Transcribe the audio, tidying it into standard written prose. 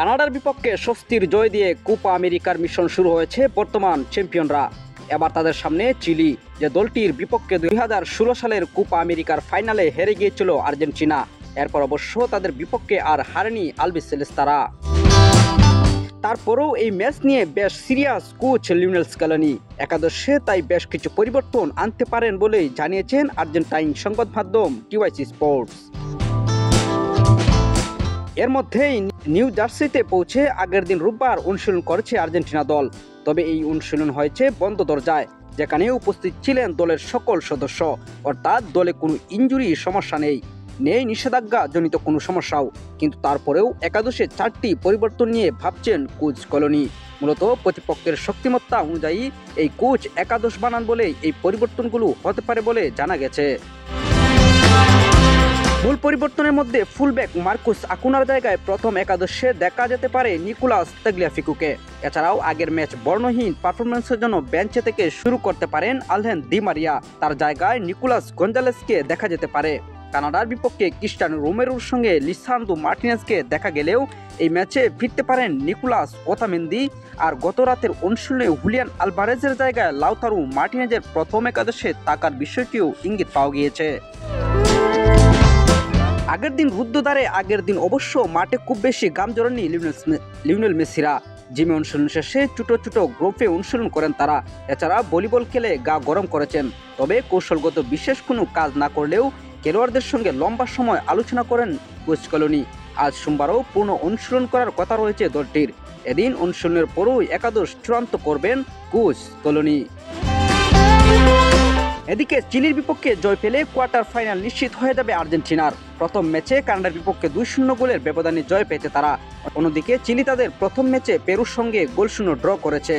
কানাডার বিপক্ষে স্বস্তির জয় দিয়ে কোপা আমেরিকার মিশন শুরু হয়েছে বর্তমান চ্যাম্পিয়নরা। এবার তাদের সামনে চিলি, যে দলটির বিপক্ষে 2016 সালের কোপা আমেরিকার ফাইনালে হেরে গিয়েছিল আর্জেন্টিনা। এরপর অবশ্য তাদের বিপক্ষে আর হারেনি আলবিসেলেস্তারা। তারপরেও এই ম্যাচ নিয়ে বেশ সিরিয়াস কোচ লিওনেল স্কেলোনি। একাদশে তাই বেশ কিছু পরিবর্তন আনতে পারেন বলেই জানিয়েছেন আর্জেন্টাইন সংবাদ মাধ্যম টিওয়াইসি স্পোর্টস। এর মধ্যেই নিউ জার্সিতে পৌঁছে আগের দিন রোববার অনুশীলন করেছে আর্জেন্টিনা দল। তবে এই অনুশীলন হয়েছে বন্ধ দরজায়, যেখানে উপস্থিত ছিলেন দলের সকল সদস্য। অর্থাৎ দলে কোনো ইনজুরি সমস্যা নেই নিষেধাজ্ঞা জনিত কোনো সমস্যাও। কিন্তু তারপরেও একাদশে 4টি পরিবর্তন নিয়ে ভাবছেন কোচ স্কেলোনি। মূলত প্রতিপক্ষের শক্তিমত্তা অনুযায়ী এই কোচ একাদশ বানান বলে এই পরিবর্তনগুলো হতে পারে বলে জানা গেছে। মূল পরিবর্তনের মধ্যে ফুলব্যাক মার্কুস আকুনার জায়গায় প্রথম একাদশে দেখা যেতে পারে নিকোলাস তাগলিয়াফিকোকে। এছাড়াও আগের ম্যাচ বর্ণহীন পারফরমেন্সের জন্য বেঞ্চে থেকে শুরু করতে পারেন আলহেন দি মারিয়া। তার জায়গায় নিকোলাস গঞ্জালেসকে দেখা যেতে পারে। কানাডার বিপক্ষে ক্রিস্টিয়ানো রোমেরোর সঙ্গে লিসান্দ্রো মার্টিনেজকে দেখা গেলেও এই ম্যাচে ফিরতে পারেন নিকোলাস ওতামেন্দি। আর গত রাতের অনুশীলনে হুলিয়ান আলভারেজের জায়গায় লাউতারো মার্টিনেজের প্রথম একাদশে থাকার বিষয়টিও ইঙ্গিত পাওয়া গিয়েছে। আগের দিন রুদ্ধদ্বারে আগের দিন অবশ্য মাঠে খুব বেশি গাম জড়াননি লিওনেল মেসিরা। জিমে অনুশীলন শেষে ছোটো ছোটো গ্রুপে অনুশীলন করেন তারা। এছাড়া ভলিবল খেলে গা গরম করেছেন। তবে কৌশলগত বিশেষ কোনো কাজ না করলেও খেলোয়াড়দের সঙ্গে লম্বা সময় আলোচনা করেন কোচ স্কেলোনি। আজ সোমবারও পূর্ণ অনুশীলন করার কথা রয়েছে দলটির। এদিন অনুশীলনের পরই একাদশ চূড়ান্ত করবেন কোচ স্কেলোনি। এদিকে চিলির বিপক্ষে জয় পেলে কোয়ার্টার ফাইনাল নিশ্চিত হয়ে যাবে আর্জেন্টিনার। প্রথম ম্যাচে কানাডার বিপক্ষে 2-0 গোলের ব্যবধানে জয় পেয়েছে তারা। অন্যদিকে চিলি তাদের প্রথম ম্যাচে পেরুর সঙ্গে গোলশূন্য ড্র করেছে।